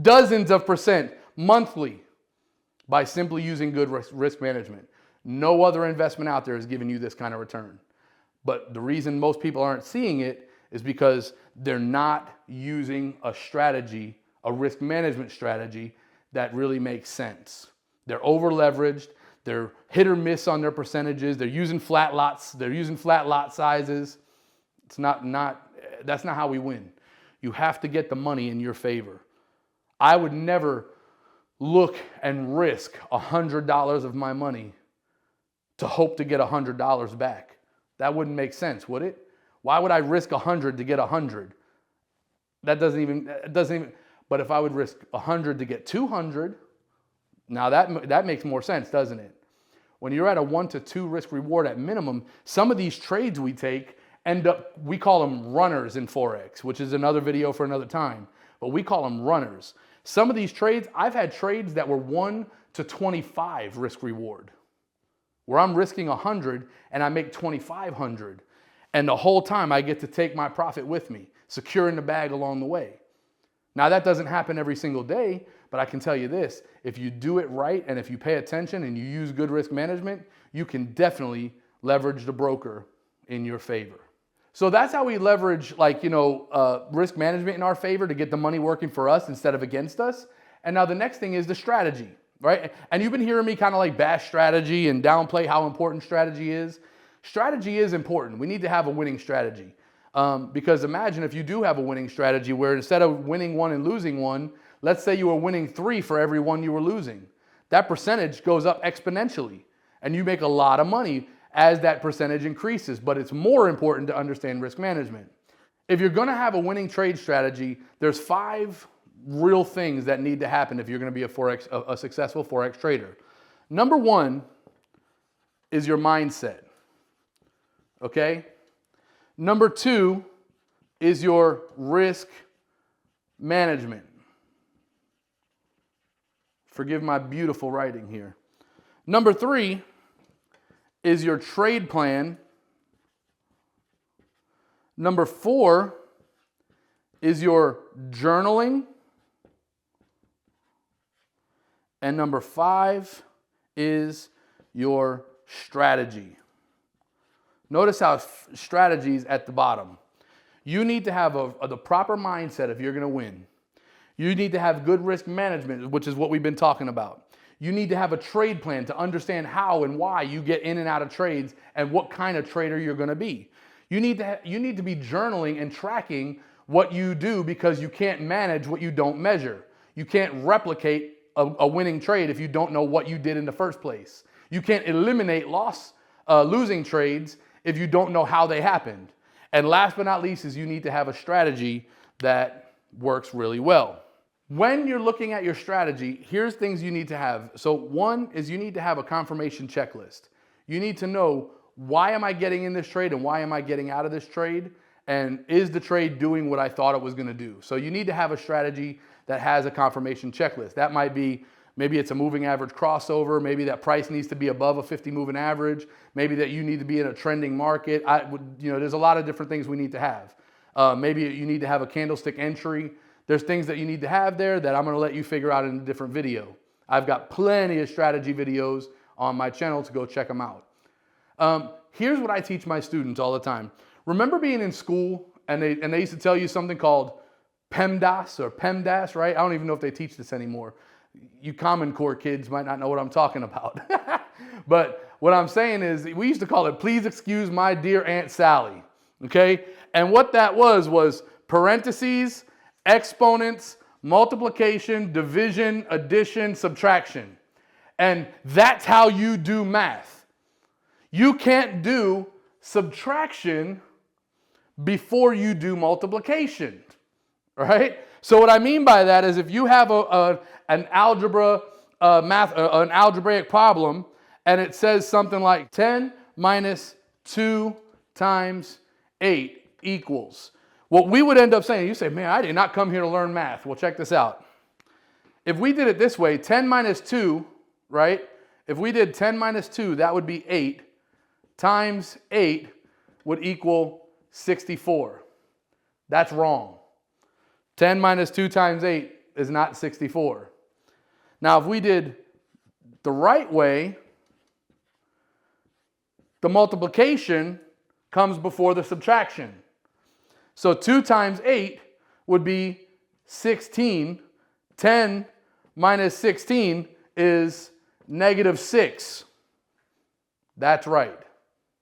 S2: dozens of percent monthly, by simply using good risk management. No other investment out there is giving you this kind of return. But the reason most people aren't seeing it is because they're not using a strategy, a risk management strategy that really makes sense. They're over leveraged. They're hit or miss on their percentages. They're using flat lots. They're using flat lot sizes. That's not how we win. You have to get the money in your favor. I would never look and risk $100 of my money to hope to get $100 back. That wouldn't make sense, would it? Why would I risk 100 to get 100? That doesn't even, but if I would risk 100 to get 200, now that makes more sense, doesn't it? When you're at a 1 to 2 risk reward at minimum, some of these trades we take end up, we call them runners in Forex, which is another video for another time, but we call them runners. Some of these trades, I've had trades that were 1 to 25 risk reward, where I'm risking 100 and I make 2,500. And the whole time I get to take my profit with me, securing the bag along the way. Now that doesn't happen every single day, but I can tell you this, if you do it right and if you pay attention and you use good risk management, you can definitely leverage the broker in your favor. So that's how we leverage risk management in our favor to get the money working for us instead of against us. And now the next thing is the strategy, right? And you've been hearing me kind of like bash strategy and downplay how important strategy is. Strategy is important. We need to have a winning strategy. Because imagine if you do have a winning strategy where instead of winning one and losing one, let's say you were winning 3 for every one you were losing. That percentage goes up exponentially and you make a lot of money as that percentage increases. But it's more important to understand risk management. If you're going to have a winning trade strategy, there's 5 real things that need to happen if you're going to be a successful Forex trader. Number 1 is your mindset. Okay? Number 2 is your risk management. Forgive my beautiful writing here. Number 3 is your trade plan. Number 4 is your journaling. And number 5 is your strategy. Notice how strategy is at the bottom. You need to have the proper mindset if you're going to win. You need to have good risk management, which is what we've been talking about. You need to have a trade plan to understand how and why you get in and out of trades and what kind of trader you're going to be. You need to be journaling and tracking what you do, because you can't manage what you don't measure. You can't replicate a winning trade if you don't know what you did in the first place. You can't eliminate losing trades if you don't know how they happened. And last but not least is you need to have a strategy that works really well. When you're looking at your strategy, here's things you need to have. So 1 is you need to have a confirmation checklist. You need to know, why am I getting in this trade and why am I getting out of this trade? And is the trade doing what I thought it was going to do? So you need to have a strategy that has a confirmation checklist. That might be, maybe it's a moving average crossover. Maybe that price needs to be above a 50 moving average. Maybe that you need to be in a trending market. There's a lot of different things we need to have. Maybe you need to have a candlestick entry. There's things that you need to have there that I'm going to let you figure out in a different video. I've got plenty of strategy videos on my channel to go check them out. Here's what I teach my students all the time. Remember being in school and they used to tell you something called Pemdas or Pemdas, right? I don't even know if they teach this anymore. You Common Core kids might not know what I'm talking about. But what I'm saying is we used to call it, please excuse my dear Aunt Sally, okay? And what that was parentheses, exponents, multiplication, division, addition, subtraction. And that's how you do math. You can't do subtraction before you do multiplication, right? So what I mean by that is if you have an algebraic problem and it says something like 10 minus 2 times 8 equals, what we would end up saying, you say, man, I did not come here to learn math. Well, check this out. If we did it this way, 10 minus 2, right? If we did 10 minus 2, that would be 8 times 8 would equal 64. That's wrong. 10 minus 2 times 8 is not 64. Now, if we did the right way, the multiplication comes before the subtraction. So 2 times 8 would be 16. 10 minus 16 is -6. That's right.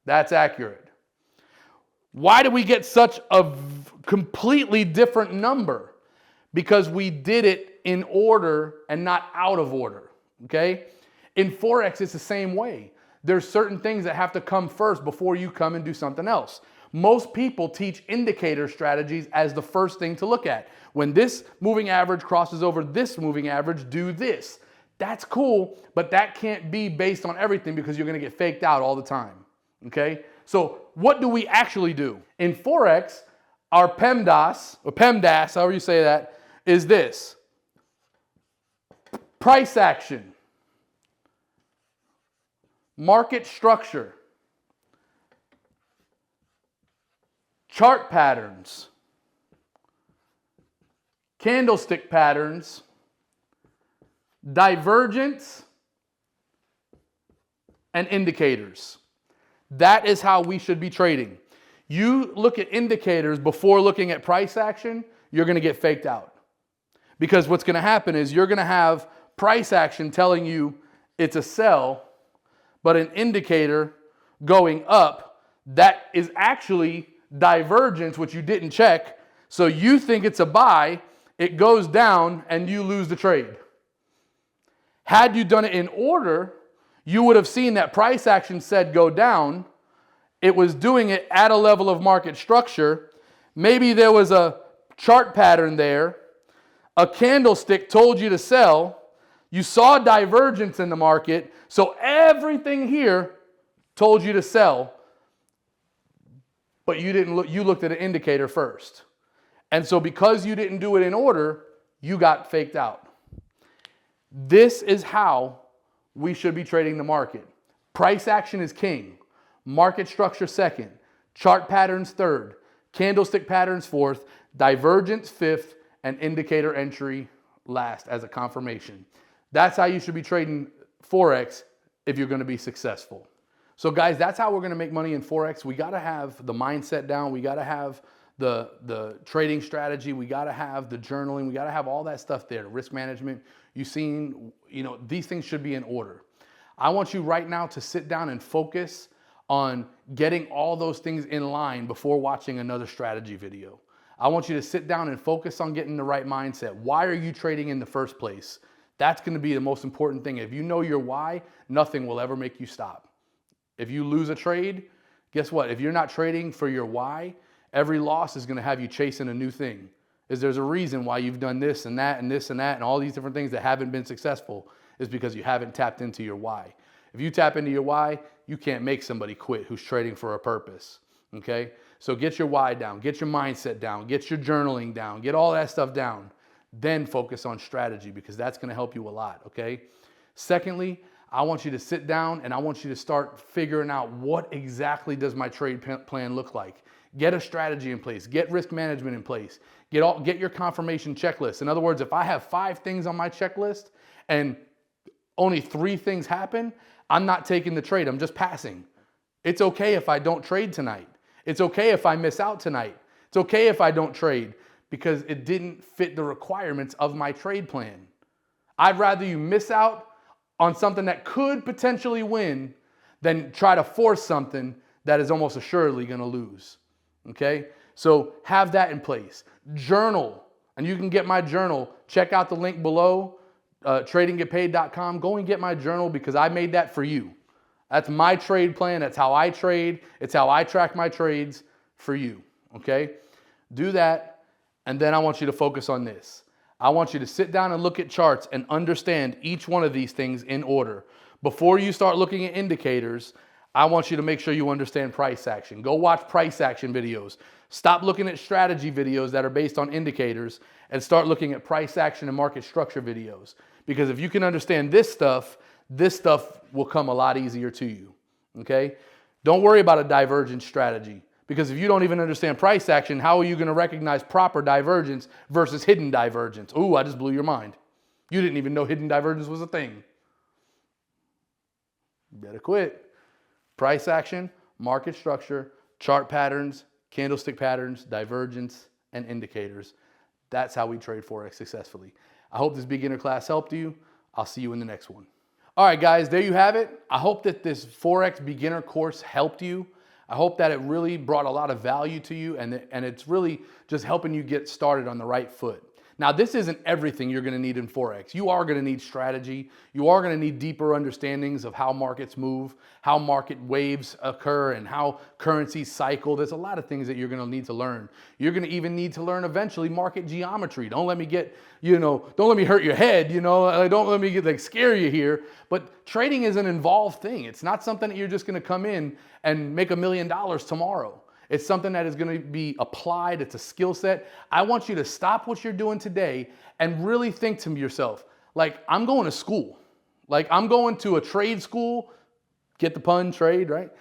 S2: That's accurate. Why do we get such a completely different number? Because we did it in order and not out of order, okay? In Forex, it's the same way. There's certain things that have to come first before you come and do something else. Most people teach indicator strategies as the first thing to look at. When this moving average crosses over this moving average, do this. That's cool, but that can't be based on everything because you're going to get faked out all the time, okay? So what do we actually do? In Forex, our Pemdas, or Pemdas, however you say that, is this. Price action, market structure, chart patterns, candlestick patterns, divergence, and indicators. That is how we should be trading. You look at indicators before looking at price action, you're going to get faked out. Because what's going to happen is you're going to have price action telling you it's a sell, but an indicator going up, that is actually divergence, which you didn't check. So you think it's a buy, it goes down, and you lose the trade. Had you done it in order, you would have seen that price action said go down. It was doing it at a level of market structure. Maybe there was a chart pattern there. A candlestick told you to sell. You saw divergence in the market. So everything here told you to sell. But you didn't look, you looked at an indicator first. And so because you didn't do it in order, you got faked out. This is how we should be trading the market. Price action is king. Market structure second. Chart patterns third. Candlestick patterns fourth. Divergence fifth. And indicator entry last as a confirmation. That's how you should be trading Forex if you're going to be successful. So guys, that's how we're going to make money in Forex. We got to have the mindset down. We got to have the trading strategy. We got to have the journaling. We got to have all that stuff there. Risk management. You've seen, these things should be in order. I want you right now to sit down and focus on getting all those things in line before watching another strategy video. I want you to sit down and focus on getting the right mindset. Why are you trading in the first place? That's going to be the most important thing. If you know your why, nothing will ever make you stop. If you lose a trade, guess what? If you're not trading for your why, every loss is going to have you chasing a new thing. There's a reason why you've done this and that and this and that and all these different things that haven't been successful is because you haven't tapped into your why. If you tap into your why, you can't make somebody quit who's trading for a purpose, okay? So get your why down, get your mindset down, get your journaling down, get all that stuff down. Then focus on strategy because that's going to help you a lot, okay? Secondly, I want you to sit down and I want you to start figuring out what exactly does my trade plan look like. Get a strategy in place, get risk management in place, get your confirmation checklist. In other words, if I have 5 things on my checklist and only 3 things happen, I'm not taking the trade, I'm just passing. It's okay if I don't trade tonight. It's okay if I miss out tonight. It's okay if I don't trade because it didn't fit the requirements of my trade plan. I'd rather you miss out on something that could potentially win than try to force something that is almost assuredly going to lose. Okay? So have that in place. Journal. And you can get my journal. Check out the link below, tradinggetpaid.com. Go and get my journal because I made that for you. That's my trade plan. That's how I trade. It's how I track my trades for you. Okay? Do that. And then I want you to focus on this. I want you to sit down and look at charts and understand each one of these things in order. Before you start looking at indicators, I want you to make sure you understand price action. Go watch price action videos. Stop looking at strategy videos that are based on indicators and start looking at price action and market structure videos. Because if you can understand this stuff will come a lot easier to you. Okay? Don't worry about a divergence strategy. Because if you don't even understand price action, how are you going to recognize proper divergence versus hidden divergence? Ooh, I just blew your mind. You didn't even know hidden divergence was a thing. You better quit. Price action, market structure, chart patterns, candlestick patterns, divergence, and indicators. That's how we trade Forex successfully. I hope this beginner class helped you. I'll see you in the next one. All right, guys, there you have it. I hope that this Forex beginner course helped you. I hope that it really brought a lot of value to you and it's really just helping you get started on the right foot. Now, this isn't everything you're going to need in Forex. You are going to need strategy. You are going to need deeper understandings of how markets move, how market waves occur, and how currencies cycle. There's a lot of things that you're going to need to learn. You're going to even need to learn eventually market geometry. Don't let me get, don't let me hurt your head, don't let me scare you here. But trading is an involved thing. It's not something that you're just going to come in and make $1 million tomorrow. It's something that is going to be applied. It's a skill set. I want you to stop what you're doing today and really think to yourself, like, I'm going to school. Like, I'm going to a trade school. Get the pun, trade, right?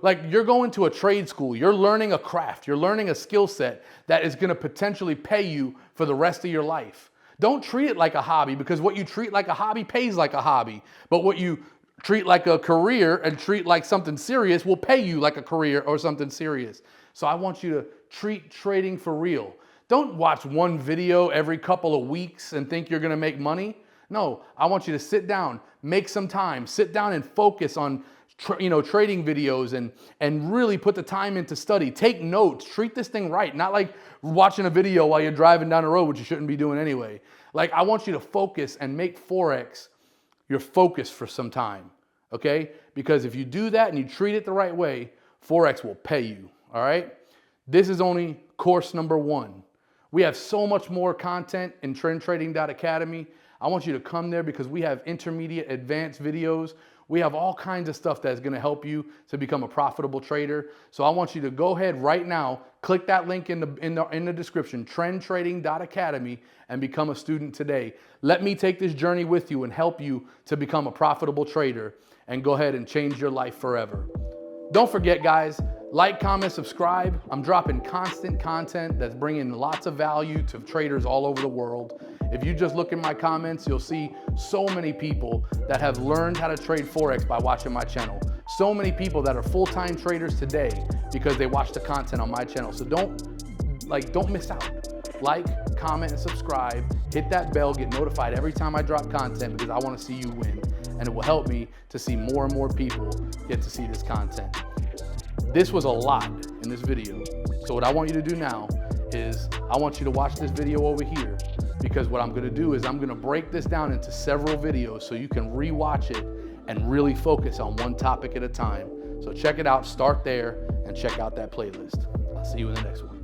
S2: Like, you're going to a trade school. You're learning a craft. You're learning a skill set that is going to potentially pay you for the rest of your life. Don't treat it like a hobby, because what you treat like a hobby pays like a hobby. But what you treat like a career and treat like something serious will pay you like a career or something serious. So I want you to treat trading for real. Don't watch one video every couple of weeks and think you're going to make money. No, I want you to sit down, make some time, sit down and focus on trading videos and really put the time into study. Take notes, treat this thing right. Not like watching a video while you're driving down the road, which you shouldn't be doing anyway. Like, I want you to focus and make Forex your focus for some time, okay? Because if you do that and you treat it the right way, Forex will pay you, all right? This is only course number 1. We have so much more content in trendtrading.academy. I want you to come there because we have intermediate, advanced videos. We have all kinds of stuff that's going to help you to become a profitable trader. So I want you to go ahead right now, click that link in the description, trendtrading.academy, and become a student today. Let me take this journey with you and help you to become a profitable trader and go ahead and change your life forever. Don't forget, guys, like, comment, subscribe. I'm dropping constant content that's bringing lots of value to traders all over the world. If you just look in my comments, you'll see so many people that have learned how to trade Forex by watching my channel. So many people that are full-time traders today because they watch the content on my channel. So don't miss out. Like, comment, and subscribe. Hit that bell, get notified every time I drop content because I want to see you win. And it will help me to see more and more people get to see this content. This was a lot in this video. So what I want you to do now is I want you to watch this video over here, because what I'm going to do is I'm going to break this down into several videos so you can rewatch it and really focus on one topic at a time. So check it out, start there, and check out that playlist. I'll see you in the next one.